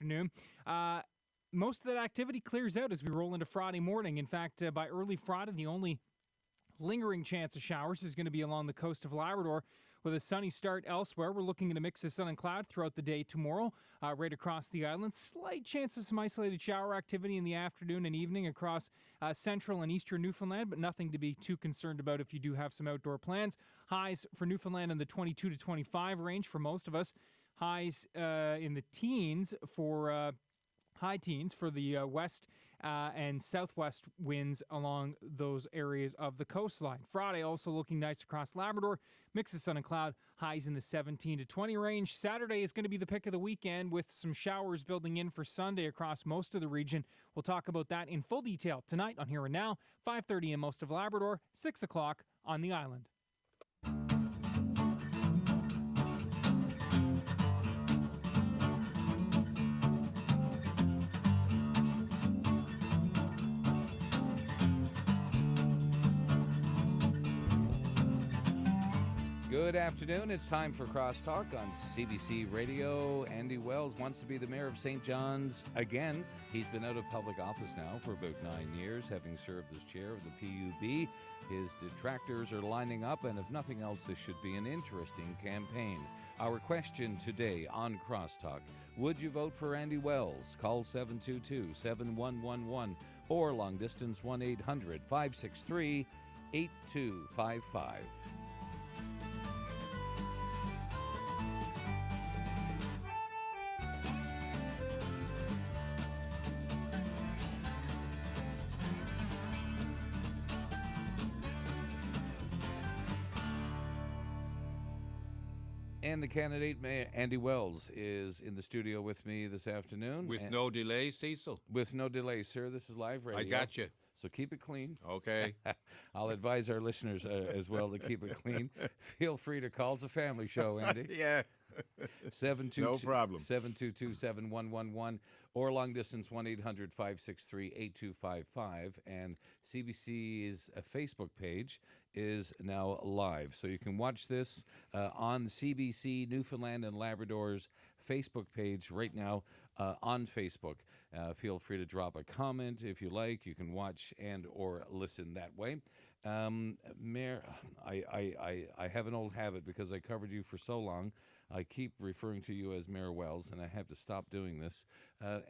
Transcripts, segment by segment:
afternoon. Most of that activity clears out as we roll into Friday morning. In fact, by early Friday, the only lingering chance of showers is going to be along the coast of Labrador with a sunny start elsewhere. We're looking at a mix of sun and cloud throughout the day tomorrow, right across the island. Slight chance of some isolated shower activity in the afternoon and evening across central and eastern Newfoundland, but nothing to be too concerned about if you do have some outdoor plans. Highs for Newfoundland in the 22 to 25 range for most of us. Highs in the teens for high teens for the west and southwest winds along those areas of the coastline. Friday also looking nice across Labrador. Mix of sun and cloud, highs in the 17 to 20 range. Saturday is going to be the pick of the weekend with some showers building in for Sunday across most of the region. We'll talk about that in full detail tonight on Here and Now, 5:30 in most of Labrador, 6 o'clock on the island. Good afternoon. It's time for Crosstalk on CBC Radio. Andy Wells wants to be the mayor of St. John's again. He's been out of public office now for about 9 years, having served as chair of the PUB. His detractors are lining up, and if nothing else, this should be an interesting campaign. Our question today on Crosstalk: would you vote for Andy Wells? Call 722-7111 or long distance 1-800-563-8255. And the candidate, Andy Wells, is in the studio with me this afternoon. With no delay, Cecil? With no delay, sir. This is live radio. I got you. So keep it clean. Okay. I'll advise our listeners as well to keep it clean. Feel free to call. It's a family show, Andy. Yeah. 722 No problem. 722-7111 or long distance 1-800-563-8255. And CBC's Facebook page is now live. So you can watch this on CBC Newfoundland and Labrador's Facebook page right now on Facebook. Feel free to drop a comment if you like. You can watch and or listen that way. Mayor, I have an old habit because I covered you for so long. I keep referring to you as Mayor Wells, and I have to stop doing this.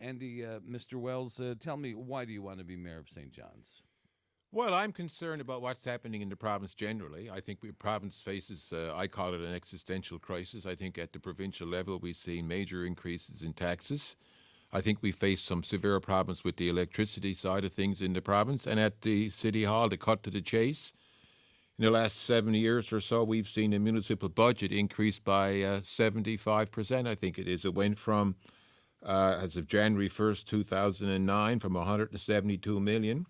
Andy, Mr. Wells, tell me, why do you want to be mayor of St. John's? Well, I'm concerned about what's happening in the province generally. I think the province faces, I call it an existential crisis. I think at the provincial level we see major increases in taxes. I think we face some severe problems with the electricity side of things in the province. And at the City Hall, to cut to the chase, in the last 7 years or so, we've seen the municipal budget increase by 75%, I think it is. It went from, as of January 1st, 2009, from $172 million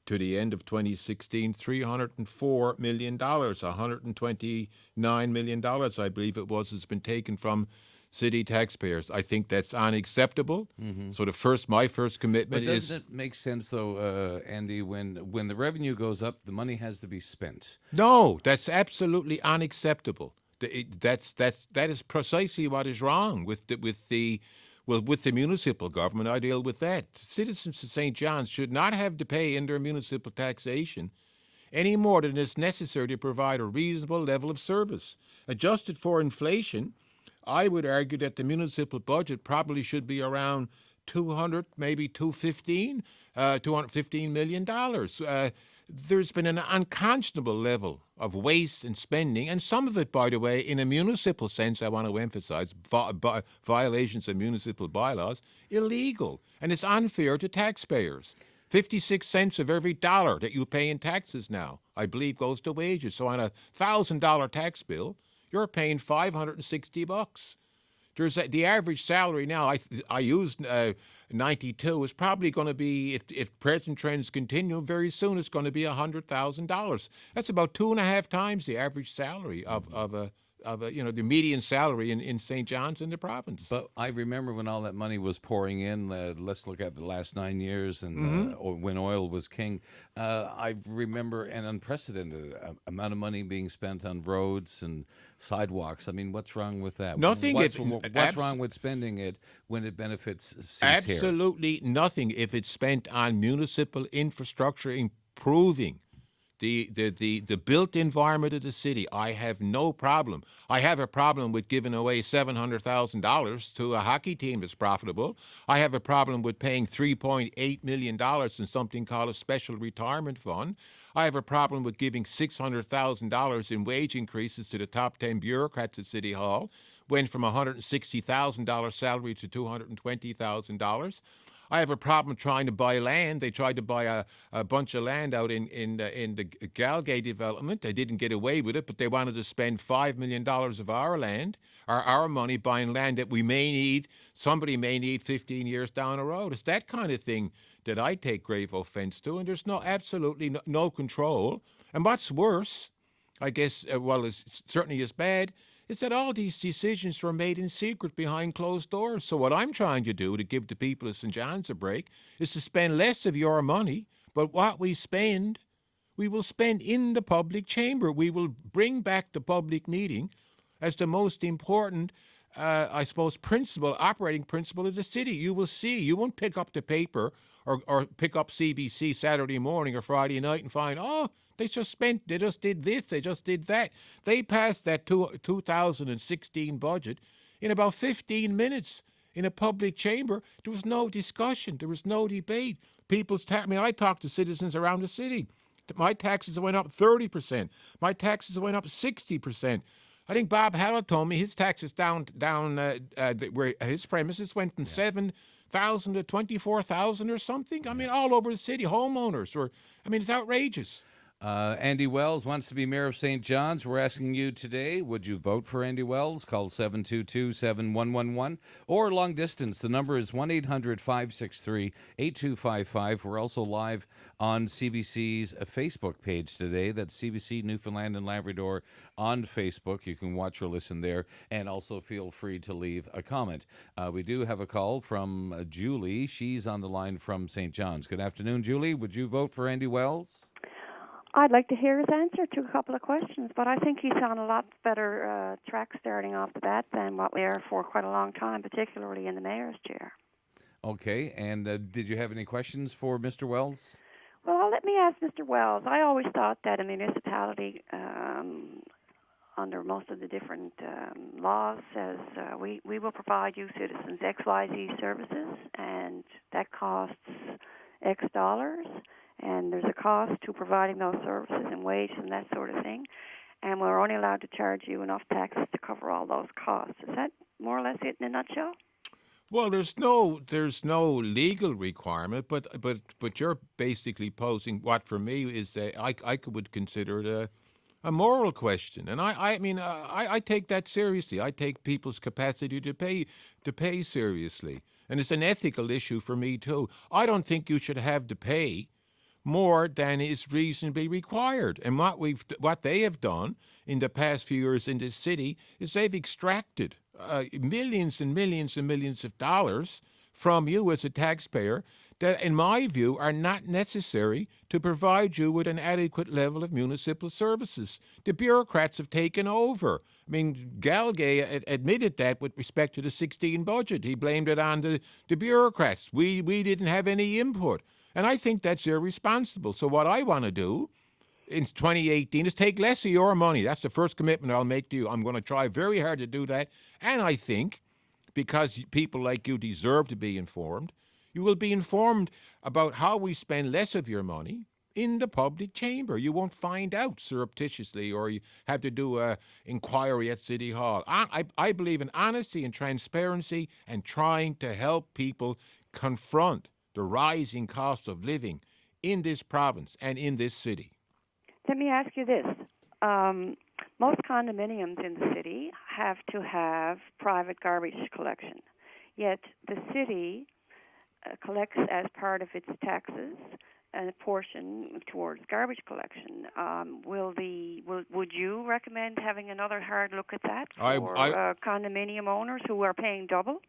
to the end of 2016, $304 million. $129 million, I believe it was, has been taken from city taxpayers. I think that's unacceptable. Mm-hmm. So my first commitment is... But doesn't it make sense, though, Andy, when the revenue goes up, the money has to be spent? No, that's absolutely unacceptable. That is precisely what is wrong with the municipal government. I deal with that. Citizens of St. John's should not have to pay in their municipal taxation any more than is necessary to provide a reasonable level of service. Adjusted for inflation, I would argue that the municipal budget probably should be around $215 million. There's been an unconscionable level of waste and spending, and some of it, by the way, in a municipal sense, I want to emphasize, violations of municipal bylaws, illegal, and it's unfair to taxpayers. 56 cents of every dollar that you pay in taxes now, I believe, goes to wages. So on a $1,000 tax bill, you're paying $560. There's the average salary now. I used 92 is probably going to be, if present trends continue, very soon it's going to be $100,000. That's about 2.5 times the average salary of the median salary in St. John's in the province. But I remember when all that money was pouring in. Let's look at the last 9 years, and when oil was king. I remember an unprecedented amount of money being spent on roads and sidewalks. I mean, what's wrong with that? Nothing. What's wrong with spending it when it benefits cease here? Absolutely nothing if it's spent on municipal infrastructure improving the built environment of the city. I have no problem. I have a problem with giving away $700,000 to a hockey team that's profitable. I have a problem with paying $3.8 million in something called a special retirement fund. I have a problem with giving $600,000 in wage increases to the top 10 bureaucrats at City Hall, went from $160,000 salary to $220,000. I have a problem trying to buy land. They tried to buy a bunch of land out in the Galgay development. They didn't get away with it, but they wanted to spend $5 million of our land, or our money, buying land that we may need, somebody may need 15 years down the road. It's that kind of thing that I take grave offense to, and there's absolutely no control. And what's worse, I guess, it's certainly as bad, is that all these decisions were made in secret behind closed doors. So what I'm trying to do to give the people of St. John's a break is to spend less of your money, but what we spend, we will spend in the public chamber. We will bring back the public meeting as the most important, operating principle of the city. You will see. You won't pick up the paper or pick up CBC Saturday morning or Friday night and find, they just did this, they just did that. They passed that 2016 budget in about 15 minutes in a public chamber. There was no discussion. There was no debate. I talked to citizens around the city. My taxes went up 30%. My taxes went up 60%. I think Bob Hallett told me his taxes down where his premises went from 7,000 to 24,000 or something. I mean, all over the city, homeowners it's outrageous. Andy Wells wants to be mayor of St. John's. We're asking you today, would you vote for Andy Wells? Call 722-7111. Or long distance, the number is 1-800-563-8255. We're also live on CBC's Facebook page today. That's CBC Newfoundland and Labrador on Facebook. You can watch or listen there, and also feel free to leave a comment. We do have a call from Julie. She's on the line from St. John's. Good afternoon, Julie. Would you vote for Andy Wells? I'd like to hear his answer to a couple of questions, but I think he's on a lot better track starting off the bat than what we are for quite a long time, particularly in the mayor's chair. Okay, and did you have any questions for Mr. Wells? Well, let me ask Mr. Wells. I always thought that a municipality, under most of the different laws, says we will provide you citizens XYZ services, and that costs X dollars. And there's a cost to providing those services and wages and that sort of thing. And we're only allowed to charge you enough taxes to cover all those costs. Is that more or less it in a nutshell? Well, there's no legal requirement, but you're basically posing what for me is I would consider it a moral question. And I take that seriously. I take people's capacity to pay seriously. And it's an ethical issue for me too. I don't think you should have to pay more than is reasonably required. And what they have done in the past few years in this city is they've extracted millions and millions and millions of dollars from you as a taxpayer that, in my view, are not necessary to provide you with an adequate level of municipal services. The bureaucrats have taken over. I mean, Galgay admitted that with respect to the 16 budget. He blamed it on the bureaucrats. We didn't have any input. And I think that's irresponsible. So what I want to do in 2018 is take less of your money. That's the first commitment I'll make to you. I'm going to try very hard to do that. And I think, because people like you deserve to be informed, you will be informed about how we spend less of your money in the public chamber. You won't find out surreptitiously, or you have to do an inquiry at City Hall. I believe in honesty and transparency and trying to help people confront the rising cost of living in this province and in this city. Let me ask you this. Most condominiums in the city have to have private garbage collection, yet the city collects as part of its taxes a portion towards garbage collection. Would you recommend having another hard look at that for condominium owners who are paying double?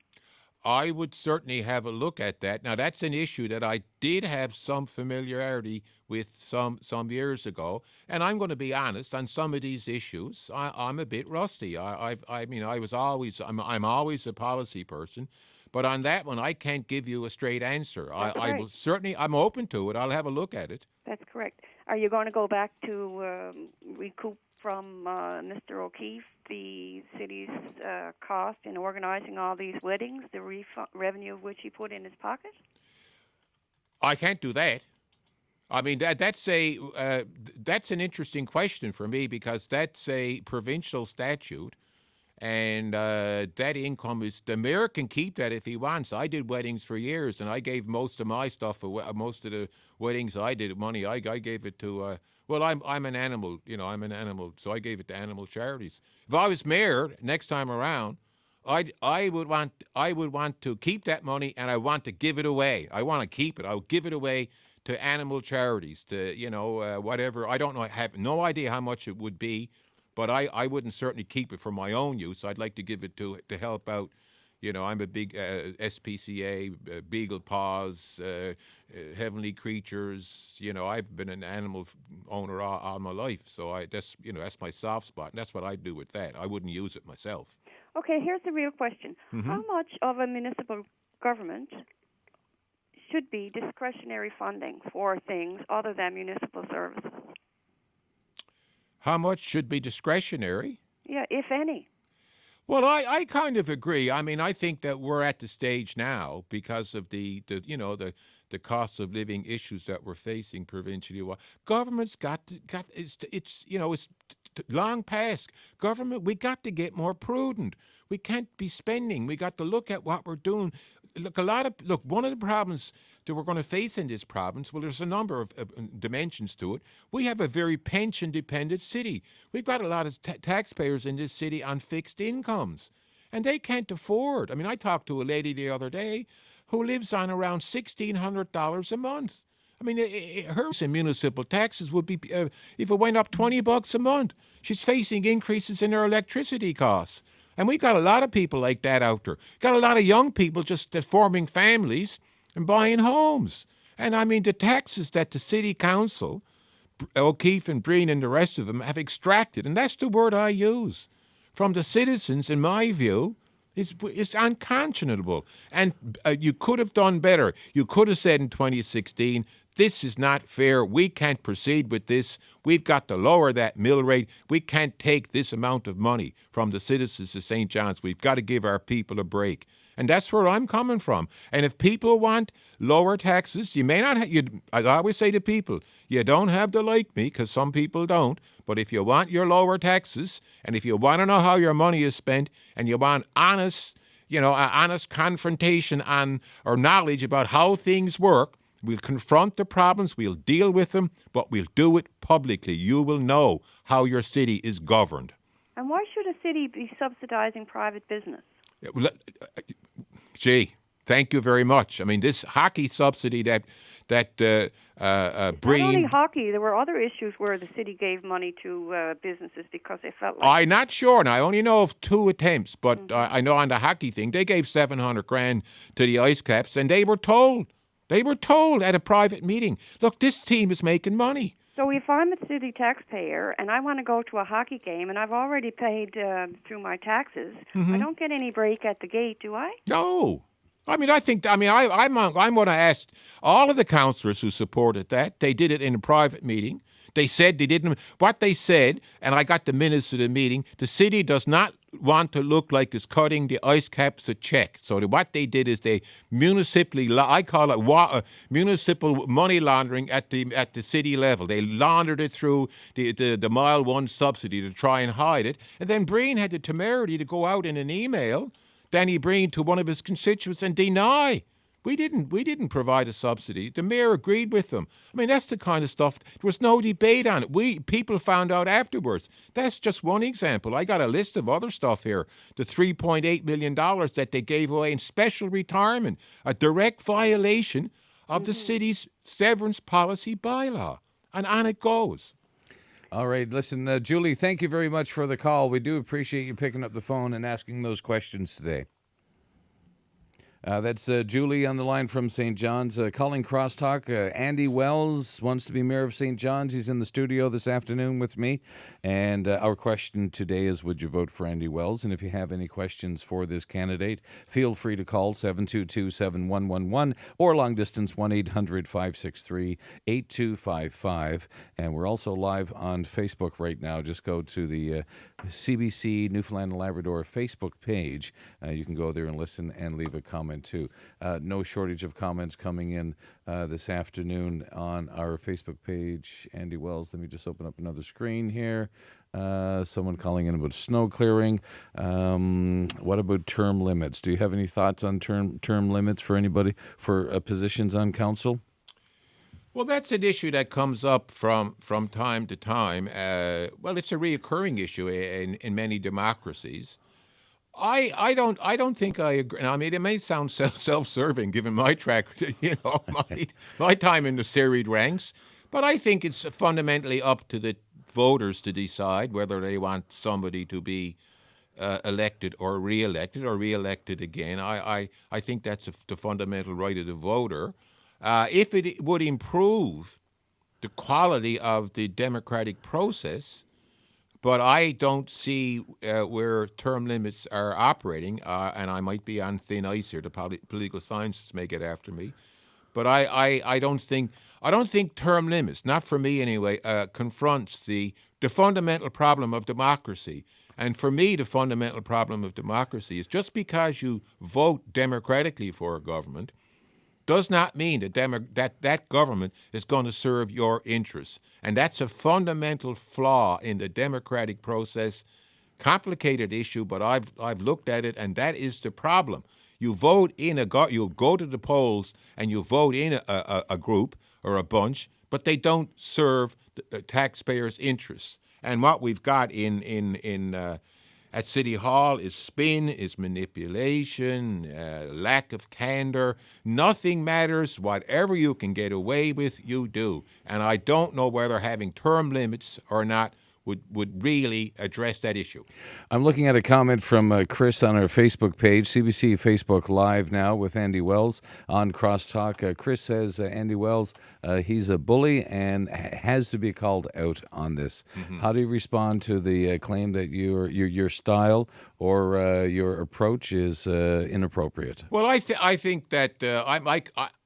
I would certainly have a look at that. Now, that's an issue that I did have some familiarity with some years ago, and I'm going to be honest on some of these issues. I'm a bit rusty. I'm always a policy person, but on that one, I can't give you a straight answer. I will certainly. I'm open to it. I'll have a look at it. That's correct. Are you going to go back to recoup from Mr. O'Keefe the city's cost in organizing all these weddings, the revenue of which he put in his pocket? I can't do that. I mean, that's an interesting question for me because that's a provincial statute, and that income is the mayor can keep that if he wants. I did weddings for years, and I gave most of my stuff away. Most of the weddings I did, money I gave it to. Well, I'm an animal, I'm an animal, so I gave it to animal charities. If I was mayor next time around, I would want to keep that money, and I want to give it away. I want to keep it. I would give it away to animal charities, to whatever. I don't know. I have no idea how much it would be, but I wouldn't certainly keep it for my own use. I'd like to give it to help out. I'm a big SPCA, Beagle Paws, Heavenly Creatures. I've been an animal owner all my life, so that's my soft spot, and that's what I'd do with that. I wouldn't use it myself. Okay, here's the real question. Mm-hmm. How much of a municipal government should be discretionary funding for things other than municipal services? How much should be discretionary? Yeah, if any. Well, I kind of agree. I mean, I think that we're at the stage now because of the cost of living issues that we're facing provincially. Government's it's long past. Government, we got to get more prudent. We can't be spending. We got to look at what we're doing. One of the problems that we're going to face in this province, well, there's a number of dimensions to it. We have a very pension-dependent city. We've got a lot of taxpayers in this city on fixed incomes, and they can't afford. I mean, I talked to a lady the other day who lives on around $1,600 a month. I mean, her municipal taxes would be, if it went up $20 a month, she's facing increases in her electricity costs. And we got a lot of people like that out there. Got a lot of young people just forming families and buying homes. And I mean, the taxes that the city council, O'Keefe and Breen and the rest of them, have extracted, and that's the word I use, from the citizens, in my view, is unconscionable. And you could have done better. You could have said in 2016, this is not fair. We can't proceed with this. We've got to lower that mill rate. We can't take this amount of money from the citizens of St. John's. We've got to give our people a break. And that's where I'm coming from. And if people want lower taxes, you may not I always say to people, you don't have to like me, because some people don't. But if you want your lower taxes, and if you want to know how your money is spent, and you want honest confrontation on or knowledge about how things work, we'll confront the problems, we'll deal with them, but we'll do it publicly. You will know how your city is governed. And why should a city be subsidizing private business? Gee, thank you very much. I mean, this hockey subsidy that Breen... Not only hockey, there were other issues where the city gave money to businesses because they felt like... I'm not sure, and I only know of 2 attempts, but I know on the hockey thing, they gave $700,000 to the Ice Caps, and they were told at a private meeting, look, this team is making money. So if I'm a city taxpayer and I want to go to a hockey game and I've already paid through my taxes, I don't get any break at the gate, do I? No. I'm going to ask all of the councillors who supported that. They did it in a private meeting. They said they didn't. What they said, and I got the minutes of the meeting, the city does not want to look like it's cutting the Ice Caps a check. So what they did is they I call it municipal money laundering at the city level. They laundered it through the Mile 1 subsidy to try and hide it. And then Breen had the temerity to go out in an email, Danny Breen, to one of his constituents and deny. We didn't provide a subsidy. The mayor agreed with them. I mean, that's the kind of stuff. There was no debate on it. People found out afterwards. That's just one example. I got a list of other stuff here. The $3.8 million that they gave away in special retirement, a direct violation of the city's severance policy bylaw. And on it goes. All right. Listen, Julie, thank you very much for the call. We do appreciate you picking up the phone and asking those questions today. That's Julie on the line from St. John's. Calling Crosstalk. Andy Wells wants to be mayor of St. John's. He's in the studio this afternoon with me. And our question today is, would you vote for Andy Wells? And if you have any questions for this candidate, feel free to call 722-7111 or long distance 1-800-563-8255. And we're also live on Facebook right now. Just go to the CBC Newfoundland and Labrador Facebook page. You can go there and listen and leave a comment too. No shortage of comments coming in this afternoon on our Facebook page. Andy Wells, let me just open up another screen here. Someone calling in about snow clearing. What about term limits? Do you have any thoughts on term limits for anybody for positions on council? Well, that's an issue that comes up from time to time. Well, it's a reoccurring issue in many democracies. I don't think I agree. I mean, it may sound self-serving given my track, my time in the serried ranks, but I think it's fundamentally up to the voters to decide whether they want somebody to be elected or re-elected again. I think that's the fundamental right of the voter. If it would improve the quality of the democratic process, but I don't see where term limits are operating, and I might be on thin ice here. The political sciences may get after me, but I don't think term limits, not for me anyway, confronts the fundamental problem of democracy. And for me, the fundamental problem of democracy is just because you vote democratically for a government does not mean that government is going to serve your interests. And that's a fundamental flaw in the democratic process. Complicated issue, but I've looked at it, and that is the problem. You vote in you go to the polls and you vote in a group or a bunch, but they don't serve the taxpayers' interests. And what we've got at City Hall is spin, is manipulation, lack of candor. Nothing matters. Whatever you can get away with, you do. And I don't know whether having term limits or not would really address that issue. I'm looking at a comment from Chris on our Facebook page, CBC Facebook Live now with Andy Wells on Crosstalk. Chris says Andy Wells, he's a bully and has to be called out on this. Mm-hmm. How do you respond to the claim that your style or your approach is inappropriate? Well, I think that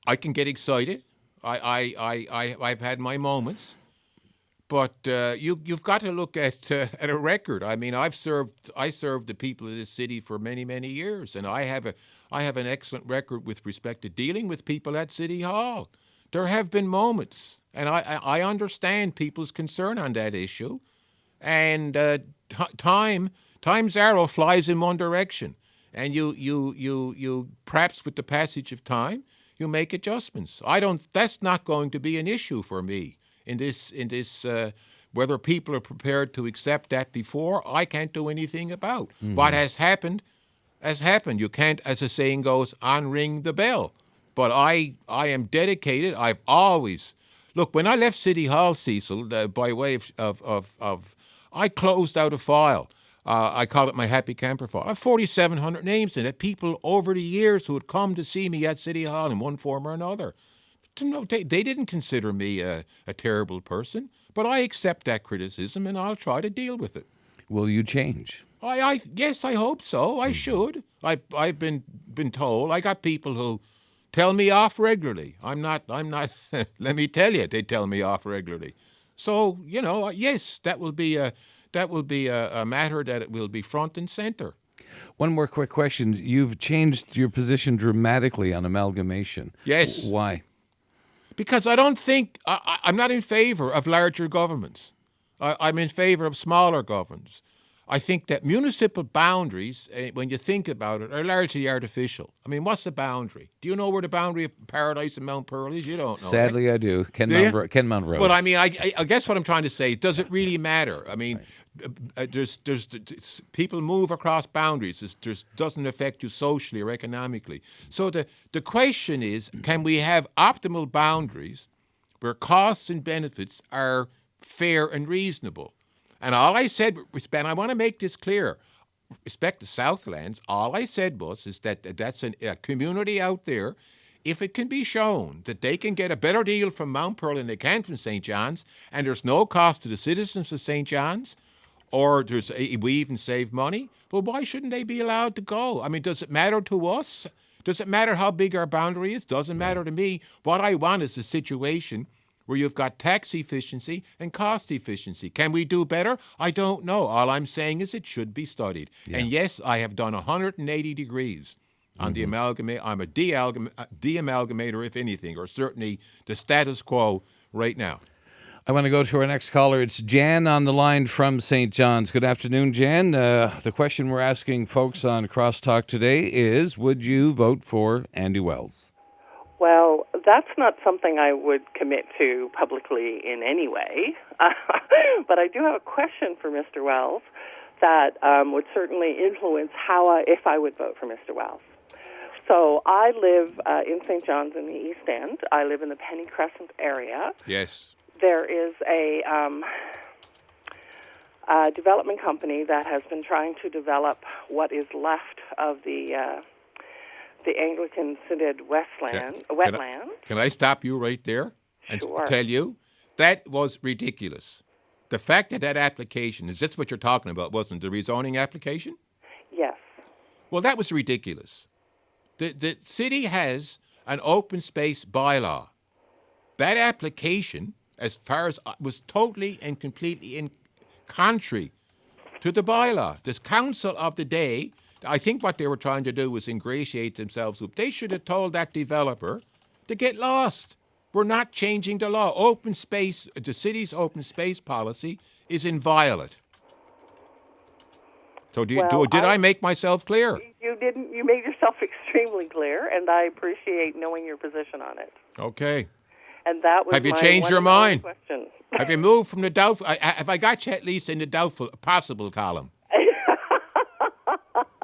I can get excited. I've had my moments. But you've got to look at a record. I mean, I served the people of this city for many, many years, and I have an excellent record with respect to dealing with people at City Hall. There have been moments, and I understand people's concern on that issue, and time's arrow flies in one direction, and you perhaps with the passage of time you make adjustments. That's not going to be an issue for me. In this, whether people are prepared to accept that before, I can't do anything about. Mm-hmm. What has happened. You can't, as the saying goes, unring the bell. But I am dedicated. I've always look. When I left City Hall, Cecil, by way of I closed out a file. I call it my Happy Camper file. I have 4,700 names in it. People over the years who had come to see me at City Hall in one form or another. They didn't consider me a terrible person, but I accept that criticism and I'll try to deal with it. Will you change? Yes, I hope so. I should. I've been told. I got people who tell me off regularly. I'm not. Let me tell you, they tell me off regularly. So yes, that will be a matter that it will be front and center. One more quick question. You've changed your position dramatically on amalgamation. Yes. Why? Because I don't think I'm not in favor of larger governments. I'm in favor of smaller governments. I think that municipal boundaries, when you think about it, are largely artificial. I mean, what's the boundary? Do you know where the boundary of Paradise and Mount Pearl is? You don't know. Sadly, I do. Kenmount Road. But I mean, I guess what I'm trying to say, does it really matter? I mean, there's people move across boundaries. It doesn't affect you socially or economically. So the question is, can we have optimal boundaries where costs and benefits are fair and reasonable? And all I said, and I want to make this clear, respect the Southlands, all I said is that that's a community out there, if it can be shown that they can get a better deal from Mount Pearl than they can from St. John's, and there's no cost to the citizens of St. John's, or we even save money, well, why shouldn't they be allowed to go? I mean, does it matter to us? Does it matter how big our boundary is? Doesn't matter to me. What I want is a situation where you've got tax efficiency and cost efficiency. Can we do better? I don't know. All I'm saying is it should be studied. Yeah. And yes, I have done 180 degrees on the amalgamate. I'm a de-amalgamator, if anything, or certainly the status quo right now. I want to go to our next caller. It's Jan on the line from St. John's. Good afternoon, Jan. The question we're asking folks on Crosstalk today is, would you vote for Andy Wells? Well, that's not something I would commit to publicly in any way. But I do have a question for Mr. Wells that would certainly influence if I would vote for Mr. Wells. So I live in St. John's in the East End. I live in the Penny Crescent area. Yes. There is a development company that has been trying to develop what is left of the Anglican Synod wetland. Can I stop you right there and Sure. tell you that was ridiculous? The fact that application, is this what you're talking about, wasn't the rezoning application? Yes. Well, that was ridiculous. The city has an open space bylaw. That application, as far as was totally and completely contrary to the bylaw. This council of the day, I think what they were trying to do was ingratiate themselves with. They should have told that developer to get lost. We're not changing the law. Open space, the city's open space policy is inviolate. So did I make myself clear? You didn't. You made yourself extremely clear, and I appreciate knowing your position on it. Okay. And that was have you my changed your mind? Question. Have you moved from the doubtful? Have I got you at least in the doubtful possible column?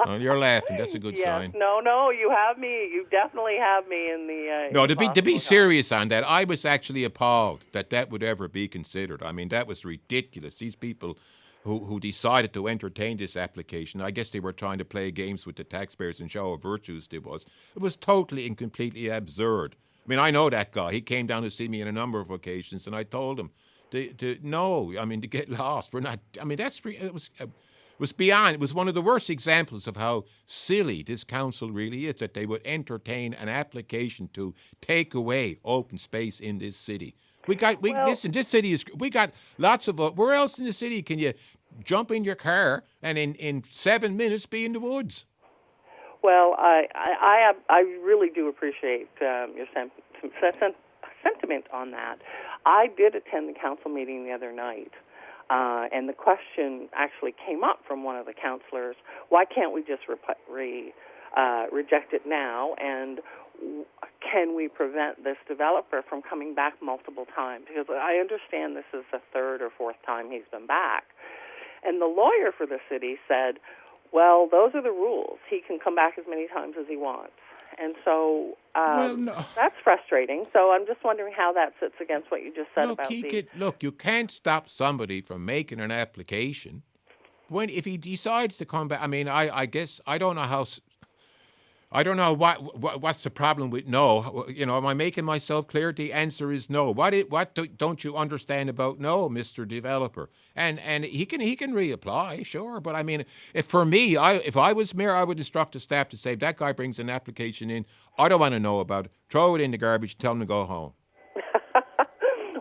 Oh, you're laughing. That's a good sign. No, you have me. You definitely have me in the. No, to be serious on that, I was actually appalled that would ever be considered. I mean, that was ridiculous. These people who decided to entertain this application, I guess they were trying to play games with the taxpayers and show how virtuous it was totally and completely absurd. I mean, I know that guy. He came down to see me on a number of occasions, and I told him, to get lost. We're not. I mean, it was beyond. It was one of the worst examples of how silly this council really is, that they would entertain an application to take away open space in this city. Listen, this city is. We got lots of. Where else in the city can you jump in your car and in 7 minutes be in the woods? Well, I really do appreciate your sentiment on that. I did attend the council meeting the other night, and the question actually came up from one of the councillors: why can't we just reject it now? And can we prevent this developer from coming back multiple times? Because I understand this is the third or fourth time he's been back. And the lawyer for the city said, well, those are the rules. He can come back as many times as he wants. And so that's frustrating. So I'm just wondering how that sits against what you just said about Look, you can't stop somebody from making an application if he decides to come back. I mean, I guess I don't know what's the problem with no. Am I making myself clear? The answer is no. What don't you understand about no, Mr. Developer? And he can reapply, sure. But I mean, if I was mayor, I would instruct the staff to say, if that guy brings an application in, I don't want to know about it. Throw it in the garbage. Tell him to go home.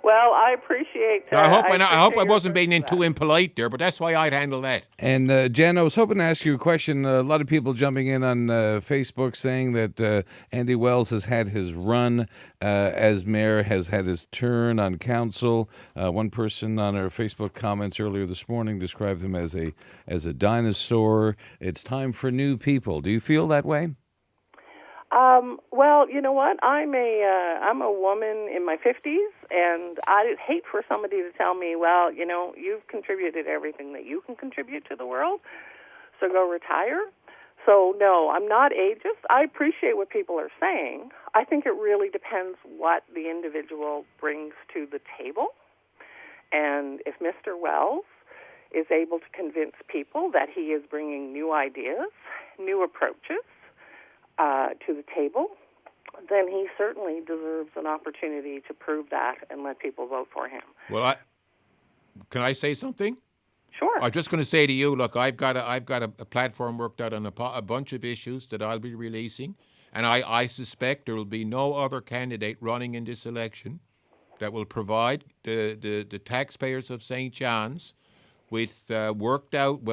Well, I appreciate. I hope I your wasn't being service. too impolite there, but that's why I'd handle that. And Jen, I was hoping to ask you a question. A lot of people jumping in on Facebook saying that Andy Wells has had his run as mayor, has had his turn on council. One person on our Facebook comments earlier this morning described him as a dinosaur. It's time for new people. Do you feel that way? Well, you know what? I'm a woman in my 50s, and I'd hate for somebody to tell me, well, you know, you've contributed everything that you can contribute to the world, so go retire. So, no, I'm not ageist. I appreciate what people are saying. I think it really depends what the individual brings to the table. And if Mr. Wells is able to convince people that he is bringing new ideas, new approaches to the table, then he certainly deserves an opportunity to prove that and let people vote for him. Well, can I say something? Sure. I'm just going to say to you, look, I've got a platform worked out on a bunch of issues that I'll be releasing, and I suspect there will be no other candidate running in this election that will provide the taxpayers of St. John's with worked out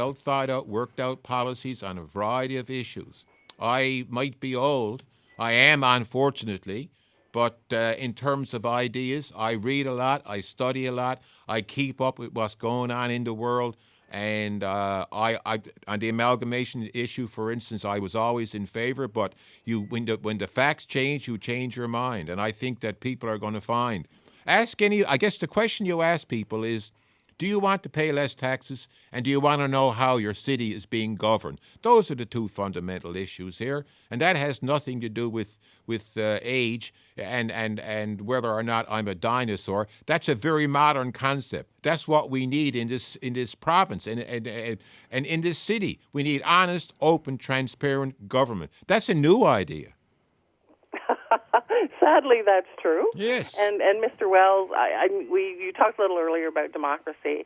policies on a variety of issues. I might be old. I am, unfortunately. But in terms of ideas, I read a lot. I study a lot. I keep up with what's going on in the world. And I on the amalgamation issue, for instance, I was always in favor. But when the facts change, you change your mind. And I think that people are going to find. I guess the question you ask people is, do you want to pay less taxes, and do you want to know how your city is being governed? Those are the two fundamental issues here, and that has nothing to do with age and whether or not I'm a dinosaur. That's a very modern concept. That's what we need in this province and in this city. We need honest, open, transparent government. That's a new idea. Sadly, that's true. Yes. And Mr. Wells, you talked a little earlier about democracy.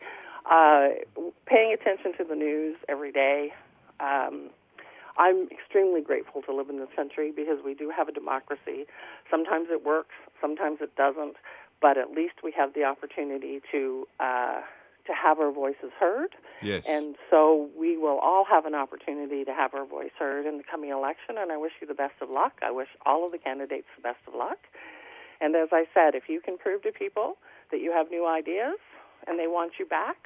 Paying attention to the news every day. I'm extremely grateful to live in this country because we do have a democracy. Sometimes it works, sometimes it doesn't, but at least we have the opportunity to have our voices heard. Yes. And so we will all have an opportunity to have our voice heard in the coming election, and I wish you the best of luck. I wish all of the candidates the best of luck. And as I said, if you can prove to people that you have new ideas and they want you back,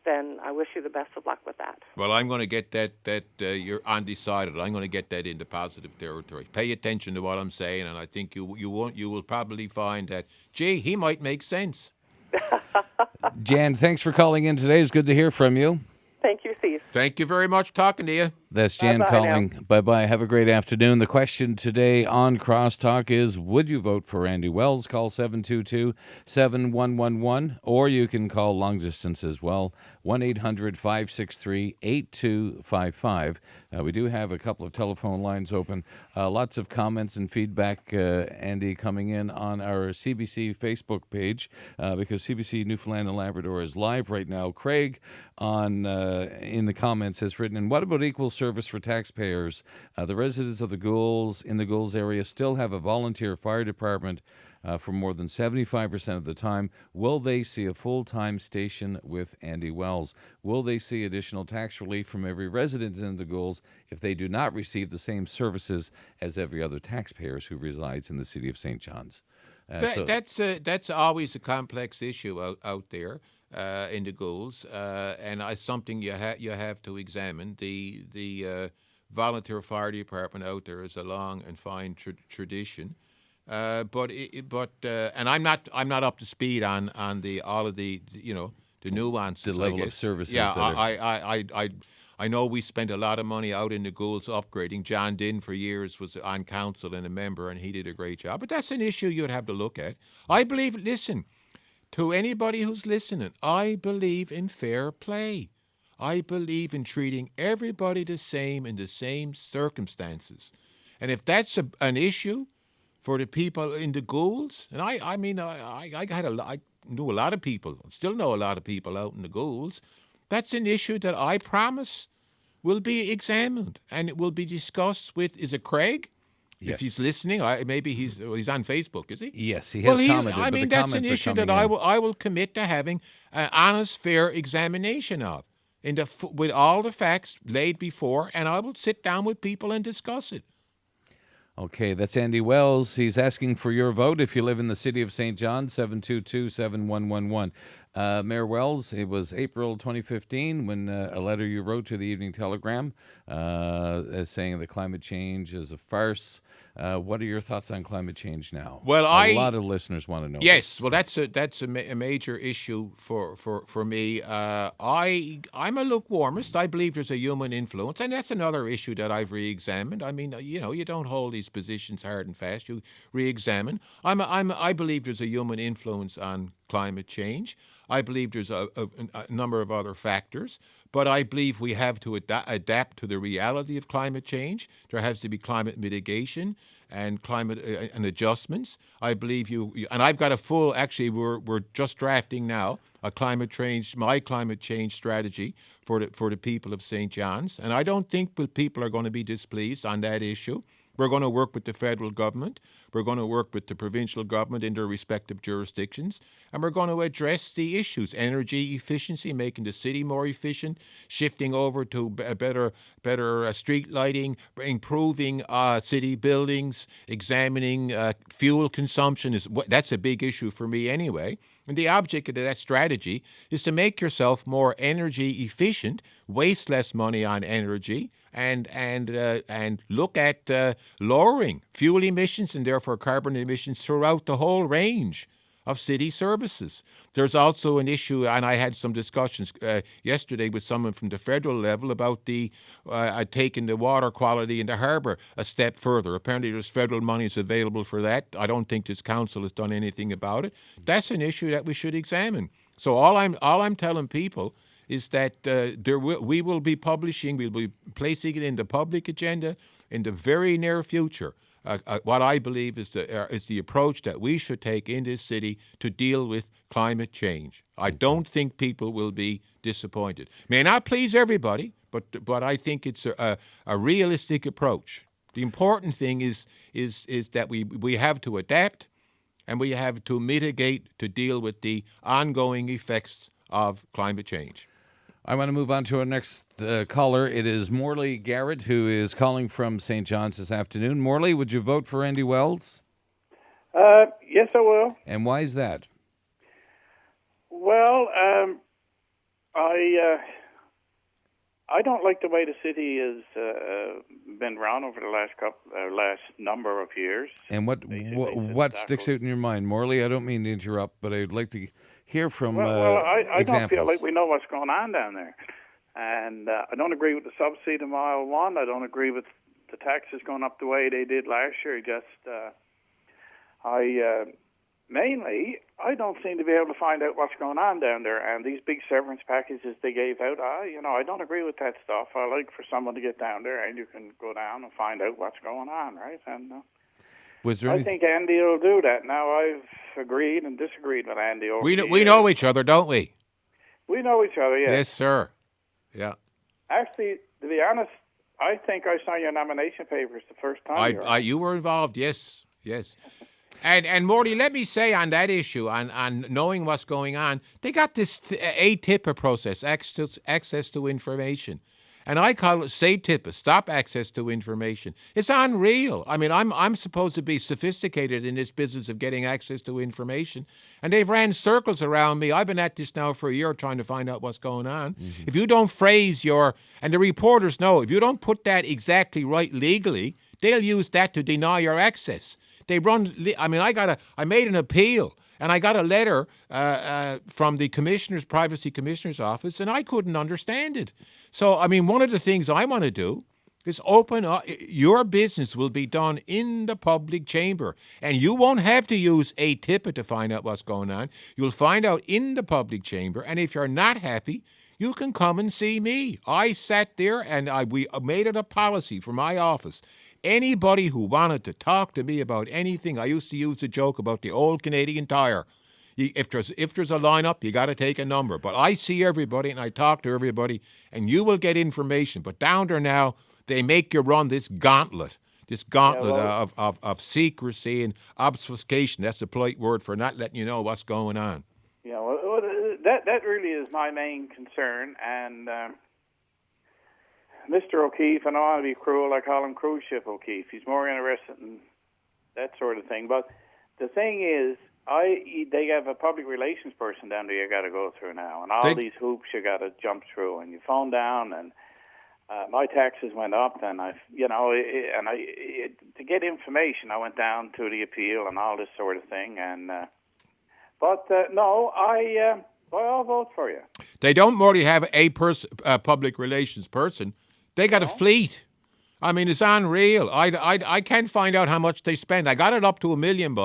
then I wish you the best of luck with that. Well, I'm going to get that you're undecided. I'm going to get that into positive territory. Pay attention to what I'm saying, and I think you will probably find that, gee, he might make sense. Jan, thanks for calling in today. It's good to hear from you. Thank you, Steve. Thank you very much talking to you. That's Jan Bye-bye calling. Bye-bye. Have a great afternoon. The question today on Crosstalk is, would you vote for Andy Wells? Call 722-7111, or you can call long distance as well, 1-800-563-8255. We do have a couple of telephone lines open. Lots of comments and feedback, Andy, coming in on our CBC Facebook page because CBC Newfoundland and Labrador is live right now. Craig in the comments has written, and what about equal service for taxpayers? The residents of the Gould's in the Gould's area still have a volunteer fire department for more than 75% of the time. Will they see a full-time station with Andy Wells? Will they see additional tax relief from every resident in the Gould's if they do not receive the same services as every other taxpayer who resides in the city of St. John's? That's always a complex issue out there in the Gould's, and it's something you have to examine. The volunteer fire department out there is a long and fine tradition. But I'm not up to speed on all of the nuances. The level of services. Yeah, I know we spent a lot of money out in the Gould's upgrading. John Dinn for years was on council and a member, and he did a great job. But that's an issue you'd have to look at. I believe. Listen, to anybody who's listening, I believe in fair play. I believe in treating everybody the same in the same circumstances, and if that's an issue for the people in the Gould's, and I knew a lot of people, still know a lot of people out in the Gould's. That's an issue that I promise will be examined and it will be discussed with. Is it Craig? If he's Yes. listening, maybe he's on Facebook, is he? Yes, he has commented. I but mean, the that's an comments are issue that coming in. I will commit to having an honest, fair examination of, with all the facts laid before, and I will sit down with people and discuss it. Okay, that's Andy Wells. He's asking for your vote if you live in the city of St. John, 722-7111. Mayor Wells, it was April 2015 when a letter you wrote to the Evening Telegram saying that climate change is a farce. What are your thoughts on climate change now? Well, a lot of listeners want to know. Yes, well, that's a major issue for me. I'm a lukewarmist. I believe there's a human influence, and that's another issue that I've re-examined. I mean, you don't hold these positions hard and fast. You re-examine. I believe there's a human influence on climate change. I believe there's a number of other factors, but I believe we have to adapt to the reality of climate change. There has to be climate mitigation and climate and adjustments. I believe and I've got a full. Actually, we're just drafting now my climate change strategy for the people of St. John's, and I don't think people are going to be displeased on that issue. We're going to work with the federal government. We're going to work with the provincial government in their respective jurisdictions, and we're going to address the issues: energy efficiency, making the city more efficient, shifting over to better street lighting, improving city buildings, examining fuel consumption. That's a big issue for me anyway. And the object of that strategy is to make yourself more energy efficient, waste less money on energy, and look at lowering fuel emissions and therefore carbon emissions throughout the whole range of city services. There's also an issue, and I had some discussions yesterday with someone from the federal level about taking the water quality in the harbour a step further. Apparently there's federal monies available for that. I don't think this council has done anything about it. That's an issue that we should examine. So all I'm telling people is that we will be publishing, we'll be placing it in the public agenda in the very near future. What I believe is the approach that we should take in this city to deal with climate change. I don't think people will be disappointed. May not please everybody, but I think it's a realistic approach. The important thing is that we have to adapt, and we have to mitigate to deal with the ongoing effects of climate change. I want to move on to our next caller. It is Morley Garrett, who is calling from St. John's this afternoon. Morley, would you vote for Andy Wells? Yes, I will. And why is that? Well, I don't like the way the city has been run over the last number of years. And what sticks out in your mind, Morley? I don't mean to interrupt, but I'd like to hear from I don't feel like examples. we know what's going on down there. And I don't agree with the subsidy to Mile 1. I don't agree with the taxes going up the way they did last year. Mainly, I don't seem to be able to find out what's going on down there. And these big severance packages they gave out, I don't agree with that stuff. I like for someone to get down there and you can go down and find out what's going on, right? And I think Andy will do that. Now, I've agreed and disagreed with Andy over the We years. know each other, don't we? We know each other, yes. Yes, sir. Yeah. Actually, to be honest, I think I saw your nomination papers the first time. You were involved, yes. And Morty, let me say on that issue, on knowing what's going on, they got this ATIPA process, access to information. And I call it SATIPA, stop access to information. It's unreal. I mean, I'm supposed to be sophisticated in this business of getting access to information, and they've ran circles around me. I've been at this now for a year trying to find out what's going on. Mm-hmm. If you don't phrase and the reporters know, if you don't put that exactly right legally, they'll use that to deny your access. They run. I mean, I made an appeal, and I got a letter from the privacy commissioner's office, and I couldn't understand it. So, I mean, one of the things I want to do is open up. Your business will be done in the public chamber, and you won't have to use ATIPA to find out what's going on. You'll find out in the public chamber, and if you're not happy, you can come and see me. I sat there, and we made it a policy for my office. Anybody who wanted to talk to me about anything, I used to use a joke about the old Canadian Tire. If there's a lineup, you got to take a number. But I see everybody and I talk to everybody, and you will get information. But down there now, they make you run this gauntlet this gauntlet of secrecy and obfuscation. That's a polite word for not letting you know what's going on. Yeah, well, that really is my main concern. And Mr. O'Keefe, and I don't want to be cruel, I call him Cruise Ship O'Keefe. He's more interested in that sort of thing. But the thing is, they have a public relations person down there you got to go through now, and all these hoops you got to jump through, and you phone down, and my taxes went up, and to get information, I went down to the appeal and all this sort of thing, and I'll vote for you. They don't merely have a public relations person; they got a fleet. I mean, it's unreal. I can't find out how much they spend. I got it up to $1 million.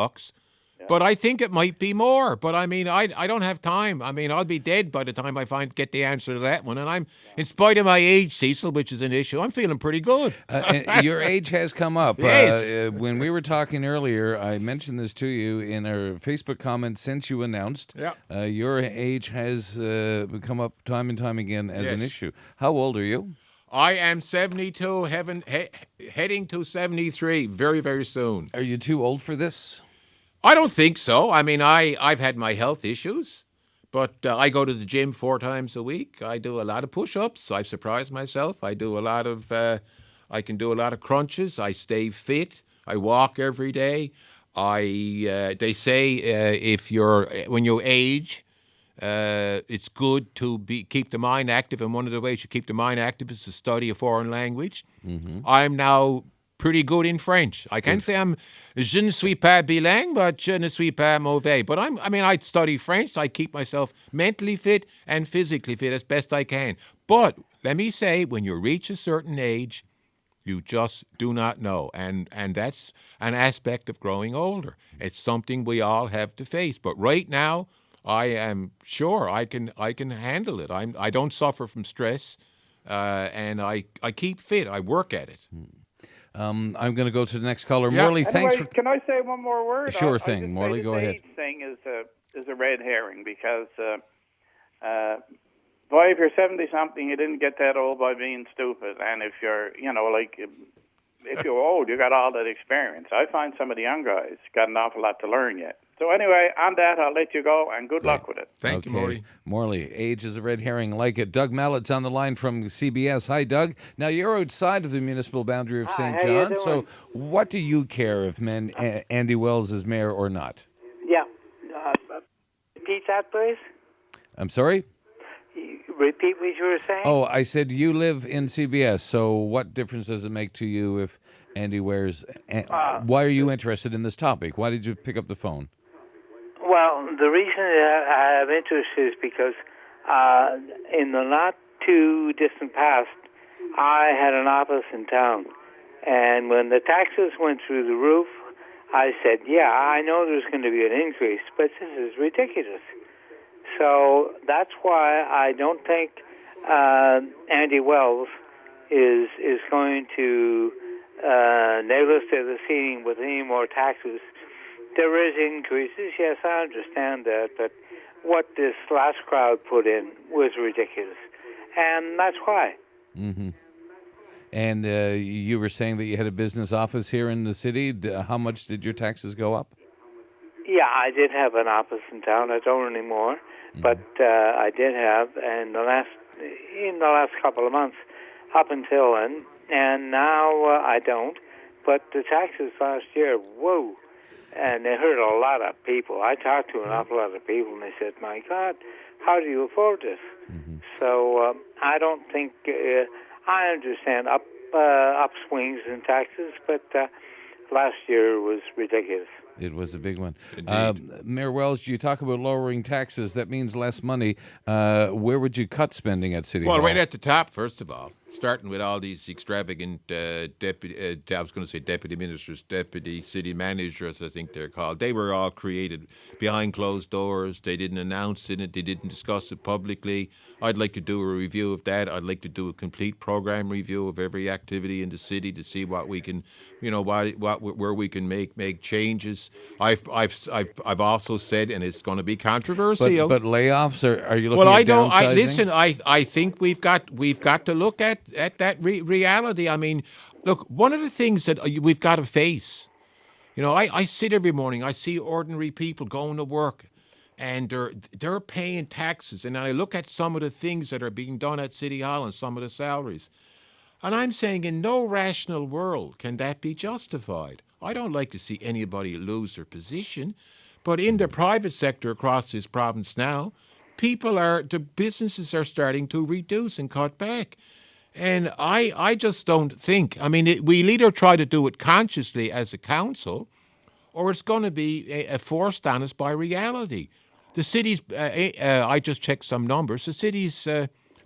But I think it might be more. But I mean, I don't have time. I mean, I'll be dead by the time I get the answer to that one. And I'm, in spite of my age, Cecil, which is an issue, I'm feeling pretty good. And your age has come up. Yes. When we were talking earlier, I mentioned this to you in our Facebook comments since you announced. Yeah. Your age has come up time and time again as an issue. How old are you? I am 72, heading to 73 very, very soon. Are you too old for this? I don't think so. I mean, I've had my health issues, but I go to the gym 4 times a week. I do a lot of push-ups. I've surprised myself. I do a lot of, I can do a lot of crunches. I stay fit. I walk every day. They say when you age, it's good to keep the mind active, and one of the ways you keep the mind active is to study a foreign language. Mm-hmm. I'm now pretty good in French. I can't say I'm je ne suis pas bilingue, but je ne suis pas mauvais. But I study French. I keep myself mentally fit and physically fit as best I can. But let me say, when you reach a certain age, you just do not know. And that's an aspect of growing older. It's something we all have to face. But right now, I am sure I can handle it. I don't suffer from stress, and I keep fit. I work at it. I'm going to go to the next caller. Yeah. Morley, Anyway, thanks for... Can I say one more word? Sure thing. Morley, go ahead. The age thing is a red herring because boy, if you're 70-something, you didn't get that old by being stupid. And if you're, if you're old, you got all that experience. I find some of the young guys got an awful lot to learn yet. So anyway, on that, I'll let you go, and good luck with it. Thank you, Morley. Morley, age is a red herring, like it. Doug Mallett's on the line from CBS. Hi, Doug. Now, you're outside of the municipal boundary of St. John, so what do you care if Andy Wells is mayor or not? Yeah. Repeat that, please. I'm sorry? Repeat what you were saying? Oh, I said you live in CBS, so what difference does it make to you if Andy wears... why are you interested in this topic? Why did you pick up the phone? Well, the reason that I have interest is because in the not too distant past, I had an office in town. And when the taxes went through the roof, I said, yeah, I know there's going to be an increase, but this is ridiculous. So that's why I don't think Andy Wells is going to nail us to the ceiling with any more taxes. There is increases, yes, I understand that, but what this last crowd put in was ridiculous, and that's why. Mm-hmm. And you were saying that you had a business office here in the city. How much did your taxes go up? Yeah, I did have an office in town. I don't anymore, but I did have, and in the last couple of months, up until then, and now I don't. But the taxes last year, whoa. And it hurt a lot of people. I talked to an awful lot of people, and they said, my God, how do you afford this? Mm-hmm. So I don't think, I understand upswings in taxes, but last year was ridiculous. It was a big one. Mayor Wells, you talk about lowering taxes. That means less money. Where would you cut spending at City Hall? Well, right at the top, first of all, starting with all these extravagant deputy ministers, deputy city managers, I think they're called. They were all created behind closed doors. They didn't announce it. They didn't discuss it publicly. I'd like to do a review of that. I'd like to do a complete program review of every activity in the city to see what we can, where we can make changes. layoffs. I've also said, and it's going to be controversial. But layoffs, are you looking Well, at I don't. downsizing? Listen. I think we've got to look at that reality. I mean, look, one of the things that we've got to face. You know, I sit every morning. I see ordinary people going to work, and they're paying taxes. And I look at some of the things that are being done at City Hall and some of the salaries, and I'm saying, in no rational world can that be justified. I don't like to see anybody lose their position, but in the private sector across this province now, the businesses are starting to reduce and cut back. And I just don't think, I mean, we'll either try to do it consciously as a council, or it's going to be forced on us by reality. The city's, I just checked some numbers, the city's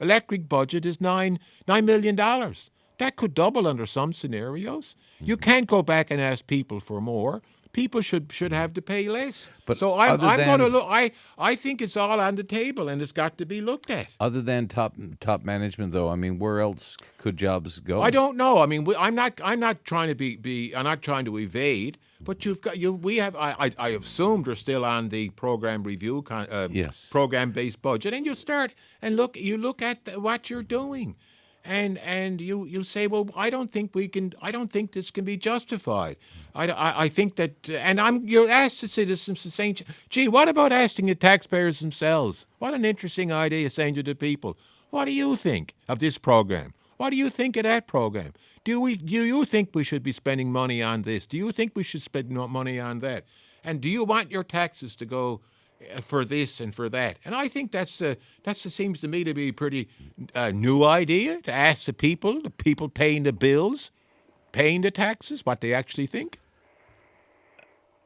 electric budget is $9 million. That could double under some scenarios. You can't go back and ask people for more. People should have to pay less. But so I'm going to look. I think it's all on the table, and it's got to be looked at. Other than top management, though, I mean, where else could jobs go? I don't know. I mean, I'm not trying to be. I'm not trying to evade. But we have. I assume they're still on the program review. Yes. Program-based budget, and you start and look. You look at what you're doing. And you say, well, I don't think this can be justified. I think that, and you ask the citizens to say, gee, what about asking the taxpayers themselves? What an interesting idea, saying to the people, what do you think of this program? What do you think of that program? Do you think we should be spending money on this? Do you think we should spend money on that? And do you want your taxes to go for this and for that? And I think that seems to me to be a pretty new idea, to ask the people paying the bills, paying the taxes, what they actually think.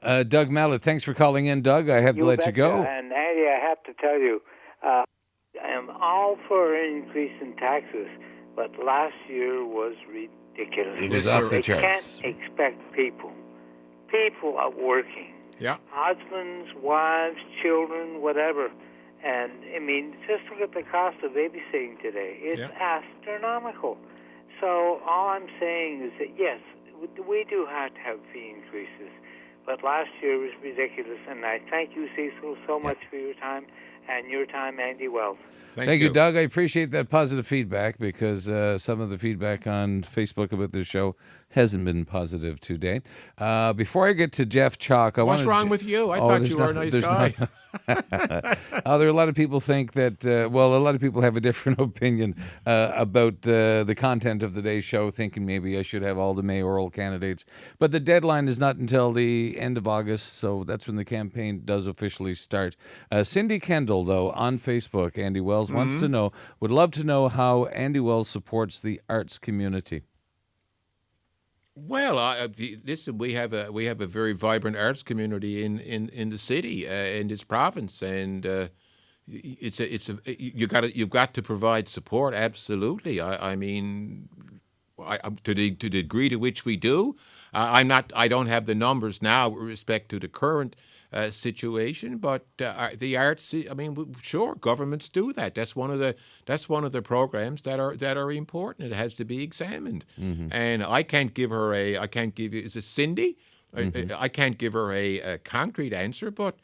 Doug Mallet, thanks for calling in, Doug. I have to let you go. And Andy, I have to tell you, I am all for an increase in taxes, but last year was ridiculous. It was off the charts. You can't expect people are working. Yeah. Husbands, wives, children, whatever. And, I mean, just look at the cost of babysitting today. It's astronomical. So all I'm saying is that, yes, we do have to have fee increases. But last year was ridiculous. And I thank you, Cecil, so much for your time, and your time, Andy Wells. Thank you, Doug. I appreciate that positive feedback, because some of the feedback on Facebook about this show hasn't been positive today. Before I get to Jeff Chalk, what's wrong with you? I thought you were a nice guy. There are a lot of people think that, a lot of people have a different opinion about the content of today's show, thinking maybe I should have all the mayoral candidates. But the deadline is not until the end of August, so that's when the campaign does officially start. Cindy Kendall, though, on Facebook, Andy Wells, wants to know, would love to know how Andy Wells supports the arts community. Well, listen, we have a very vibrant arts community in the city, in this province, and you've got to provide support. Absolutely. I mean, to the degree to which we do, I don't have the numbers now with respect to the current situation, but the arts. I mean, sure, governments do that. That's one of the programs that are important. It has to be examined, and I can't give you. Is it Cindy? I can't give her a concrete answer, but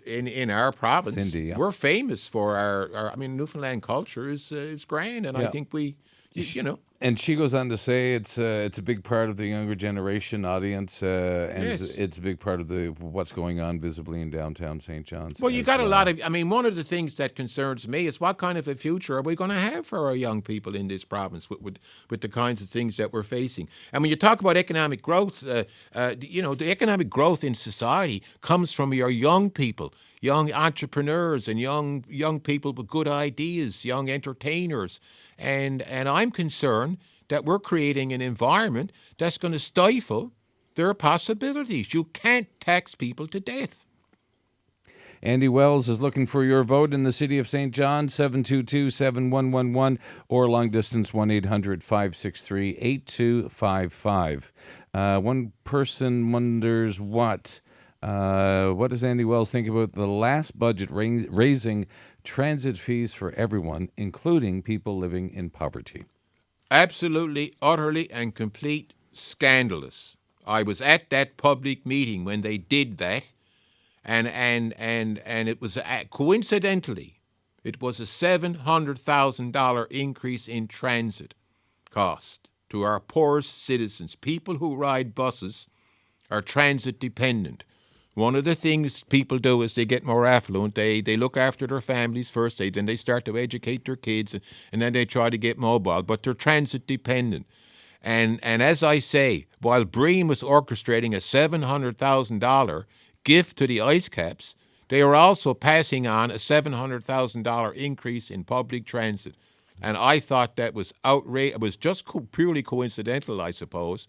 in our province, Cindy, we're famous for our. I mean, Newfoundland culture is grand, and I think And she goes on to say it's a big part of the younger generation audience, and it's a big part of what's going on visibly in downtown St. John's. Well, you got a lot of. I mean, one of the things that concerns me is what kind of a future are we going to have for our young people in this province with the kinds of things that we're facing. And when you talk about economic growth, the economic growth in society comes from your young people. Young entrepreneurs and young people with good ideas, young entertainers. And I'm concerned that we're creating an environment that's going to stifle their possibilities. You can't tax people to death. Andy Wells is looking for your vote in the city of St. John, 722-7111, or long distance 1-800-563-8255. One person wonders what does Andy Wells think about the last budget raising transit fees for everyone, including people living in poverty? Absolutely, utterly, and complete scandalous. I was at that public meeting when they did that, and it was coincidentally, it was a $700,000 increase in transit cost to our poorest citizens. People who ride buses are transit dependent. One of the things people do is they get more affluent. They look after their families first, then they start to educate their kids, and then they try to get mobile, but they're transit dependent. And as I say, while Bream was orchestrating a $700,000 gift to the ice caps, they are also passing on a $700,000 increase in public transit. And I thought that was outrageous. It was just purely coincidental, I suppose,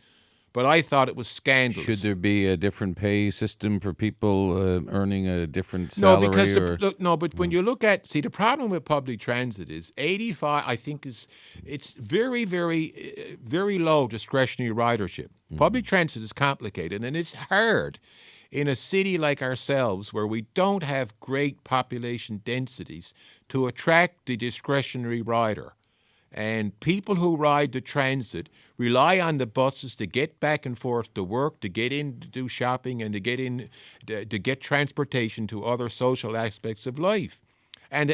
but I thought it was scandalous. Should there be a different pay system for people earning a different salary? But when you look at, the problem with public transit is 85, I think it's very, very, very low discretionary ridership. Public transit is complicated, and it's hard in a city like ourselves where we don't have great population densities to attract the discretionary rider. And people who ride the transit rely on the buses to get back and forth to work, to get in to do shopping, and to get transportation to other social aspects of life. And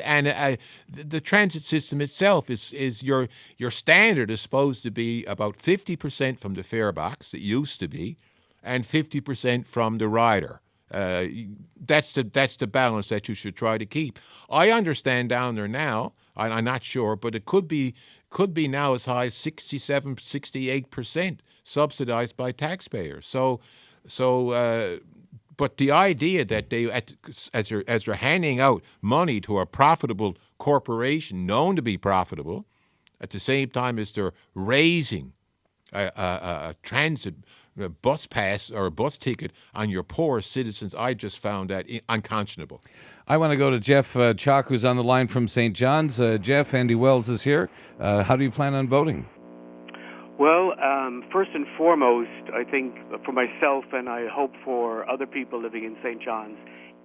the transit system itself is your standard is supposed to be about 50% from the fare box, it used to be, and 50% from the rider. That's the balance that you should try to keep. I understand down there now, I'm not sure, but it could be now as high as 67, 68% subsidized by taxpayers. But the idea that they, as they're handing out money to a profitable corporation known to be profitable, at the same time as they're raising a transit bus pass or a bus ticket on your poor citizens, I just found that unconscionable. I want to go to Jeff Chalk, who's on the line from St. John's. Jeff, Andy Wells is here. How do you plan on voting? Well, first and foremost, I think for myself, and I hope for other people living in St. John's,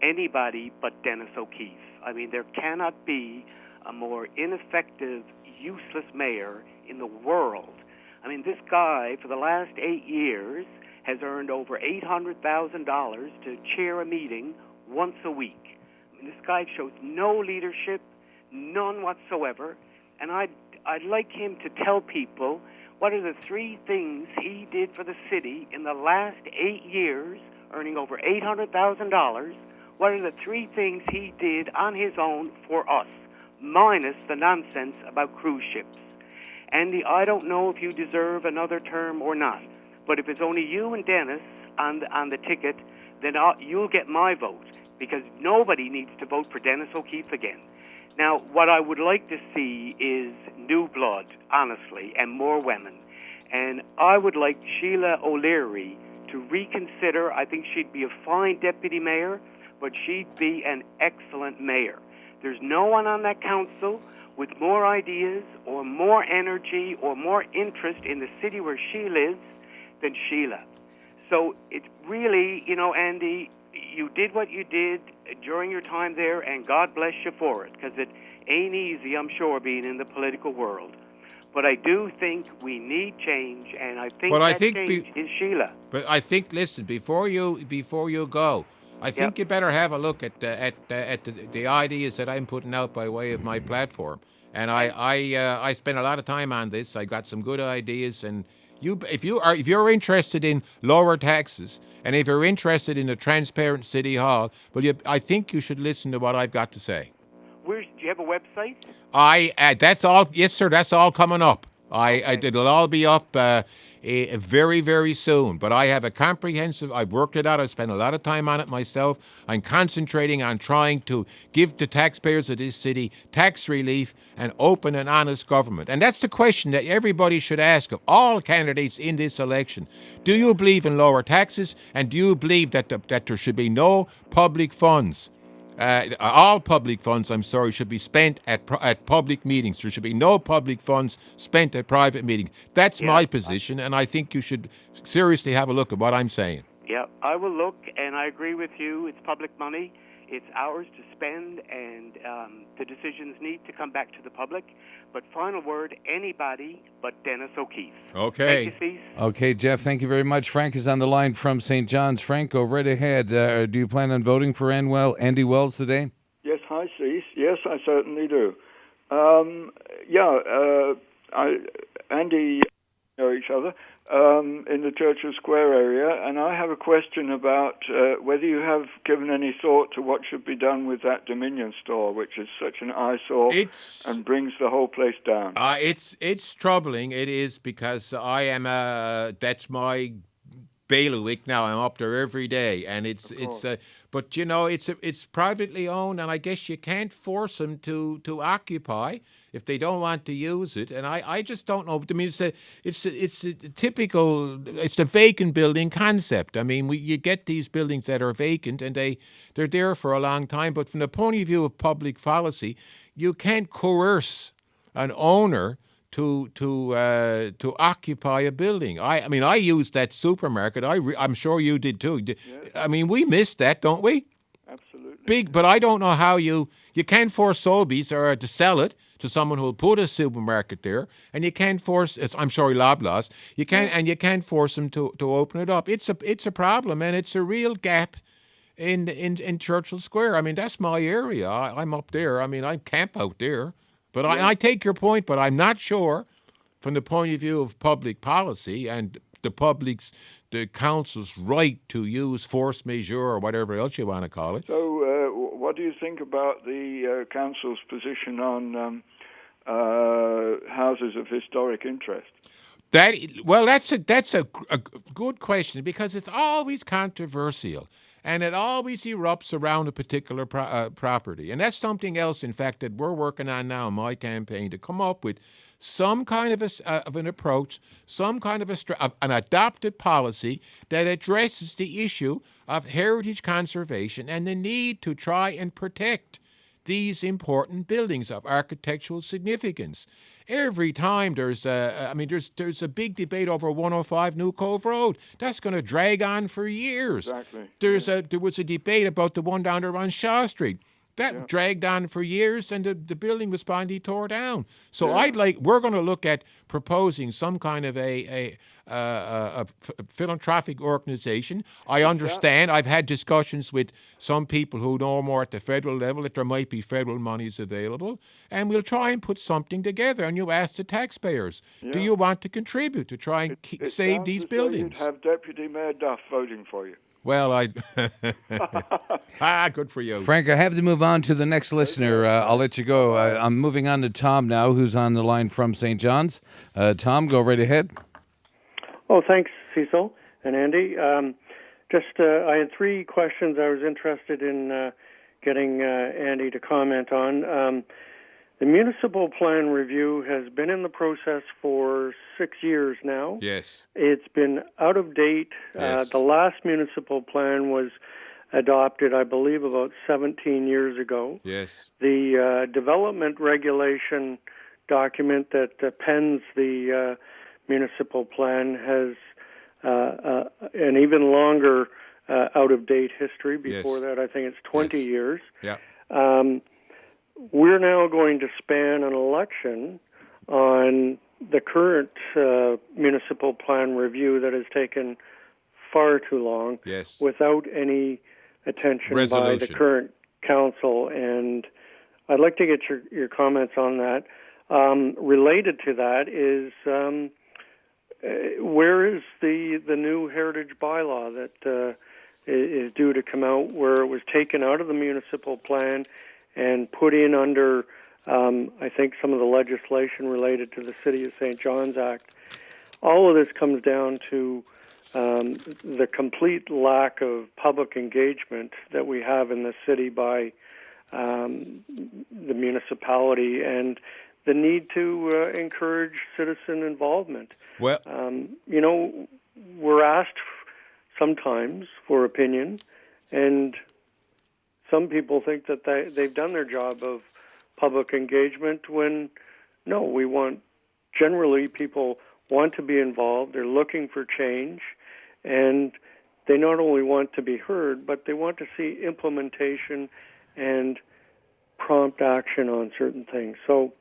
anybody but Dennis O'Keefe. I mean, there cannot be a more ineffective, useless mayor in the world. I mean, this guy, for the last 8 years, has earned over $800,000 to chair a meeting once a week. I mean, this guy shows no leadership, none whatsoever, and I'd like him to tell people what are the 3 things he did for the city in the last 8 years, earning over $800,000. What are the 3 things he did on his own for us, minus the nonsense about cruise ships? Andy, I don't know if you deserve another term or not, but if it's only you and Dennis on the ticket, then you'll get my vote, because nobody needs to vote for Dennis O'Keefe again. Now, what I would like to see is new blood, honestly, and more women. And I would like Sheila O'Leary to reconsider. I think she'd be a fine deputy mayor, but she'd be an excellent mayor. There's no one on that council with more ideas or more energy or more interest in the city where she lives than Sheila. So it's really, Andy, you did what you did during your time there, and God bless you for it, because it ain't easy, I'm sure, being in the political world. But I do think we need change, and I think change is Sheila. But I think, listen, before you go, I think you better have a look at the ideas that I'm putting out by way of my platform. And I spent a lot of time on this. I got some good ideas, and if you're interested in lower taxes, and if you're interested in a transparent city hall, I think you should listen to what I've got to say. Do you have a website? That's all. Yes, sir. That's all coming up. It'll all be up very, very soon. But I have a comprehensive. I've worked it out. I've spent a lot of time on it myself. I'm concentrating on trying to give the taxpayers of this city tax relief and open and honest government. And that's the question that everybody should ask of all candidates in this election. Do you believe in lower taxes? And do you believe that there should be no public funds? All public funds, should be spent at public meetings. There should be no public funds spent at private meetings. That's my position, and I think you should seriously have a look at what I'm saying. Yeah, I will look, and I agree with you. It's public money. It's ours to spend, and the decisions need to come back to the public. But final word, anybody but Dennis O'Keefe. Okay. Thank you, Cease. Okay, Jeff, thank you very much. Frank is on the line from St. John's. Frank, go right ahead. Do you plan on voting for Andy Wells today? Yes, hi, Cease. Yes, I certainly do. Andy know each other in the Churchill Square area, and I have a question about whether you have given any thought to what should be done with that Dominion store, which is such an eyesore and brings the whole place down. It's troubling. It is, because I am that's my bailiwick now. I'm up there every day, and but you know, it's privately owned, and I guess you can't force them to occupy if they don't want to use it. And I just don't know. I mean, it's a typical, it's a vacant building concept. I mean, you get these buildings that are vacant, and they're there for a long time. But from the point of view of public policy, you can't coerce an owner to occupy a building. I mean, I used that supermarket. I'm sure you did too. Yes. I mean, we missed that, don't we? Absolutely. But I don't know how you can't force Sobeys or to sell it to someone who'll put a supermarket there, and you can't force. Loblaws. You can't, and you can't force them to open it up. It's a problem, and it's a real gap in Churchill Square. I mean, that's my area. I'm up there. I mean, I camp out there. But I take your point, but I'm not sure from the point of view of public policy and the council's right to use force majeure or whatever else you want to call it. So what do you think about the council's position on houses of historic interest? That's a good question, because it's always controversial. And it always erupts around a particular property. And that's something else, in fact, that we're working on now in my campaign, to come up with some kind of an approach, some kind of an adopted policy that addresses the issue of heritage conservation and the need to try and protect these important buildings of architectural significance. Every time there's a big debate over 105 New Cove Road. That's going to drag on for years. Exactly. There was a debate about the one down there on Shaw Street. That dragged on for years, and the building was finally tore down. So we're going to look at proposing some kind of a philanthropic organization. I understand. I've had discussions with some people who know more at the federal level that there might be federal monies available, and we'll try and put something together. And you ask the taxpayers, do you want to contribute to try and save these buildings? You'd have Deputy Mayor Duff voting for you. Well, good for you. Frank, I have to move on to the next listener. I'll let you go. I'm moving on to Tom now, who's on the line from St. John's. Tom, go right ahead. Oh, thanks, Cecil and Andy. I had three questions I was interested in getting Andy to comment on. The municipal plan review has been in the process for 6 years now. Yes. It's been out of date. Yes. The last municipal plan was adopted, I believe, about 17 years ago. Yes. The development regulation document that pens the municipal plan has an even longer out-of-date history. Before that, I think it's 20 years. Yeah. We're now going to span an election on the current municipal plan review that has taken far too long without any attention by the current council. And I'd like to get your comments on that. Related to that is where is the new heritage bylaw that is due to come out, where it was taken out of the municipal plan and put in under, I think, some of the legislation related to the City of St. John's Act. All of this comes down to the complete lack of public engagement that we have in the city by the municipality, and the need to encourage citizen involvement. Well, we're asked sometimes for opinion, and some people think that they've done their job of public engagement when, no, generally people want to be involved, they're looking for change, and they not only want to be heard, but they want to see implementation and prompt action on certain things. So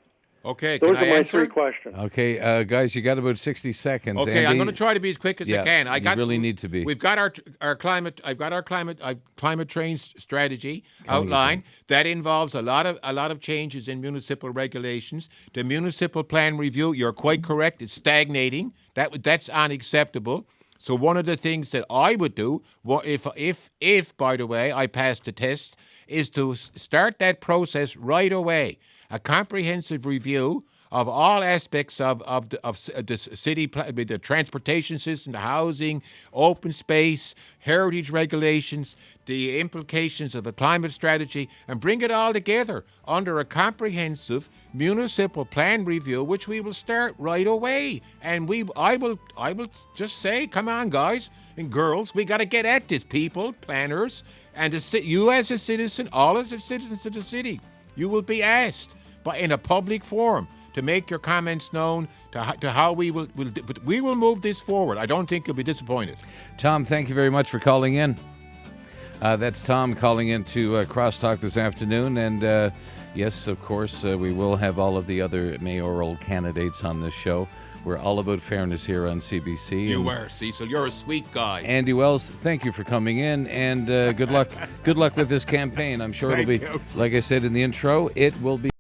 Okay, those can are I my answer? 3 questions. Okay, guys, you got about 60 seconds. Okay, Andy, I'm going to try to be as quick as I can. you really need to be. We've got our climate. I've got our climate change strategy outlined. That involves a lot of changes in municipal regulations. The municipal plan review. You're quite correct. It's stagnating. That's unacceptable. So one of the things that I would do, if by the way I pass the test, is to start that process right away. A comprehensive review of all aspects of the city, the transportation system, the housing, open space, heritage regulations, the implications of the climate strategy, and bring it all together under a comprehensive municipal plan review, which we will start right away. And I will just say, come on, guys and girls, we got to get at this, people, planners, and you as a citizen, all as the citizens of the city, you will be asked, but in a public forum, to make your comments known to how we will move this forward. I don't think you'll be disappointed. Tom, thank you very much for calling in. That's Tom calling into Crosstalk this afternoon. And yes, of course, we will have all of the other mayoral candidates on this show. We're all about fairness here on CBC. You are, Cecil. You're a sweet guy. Andy Wells, thank you for coming in, and good luck. Good luck with this campaign. I'm sure it'll be, like I said in the intro, it will be.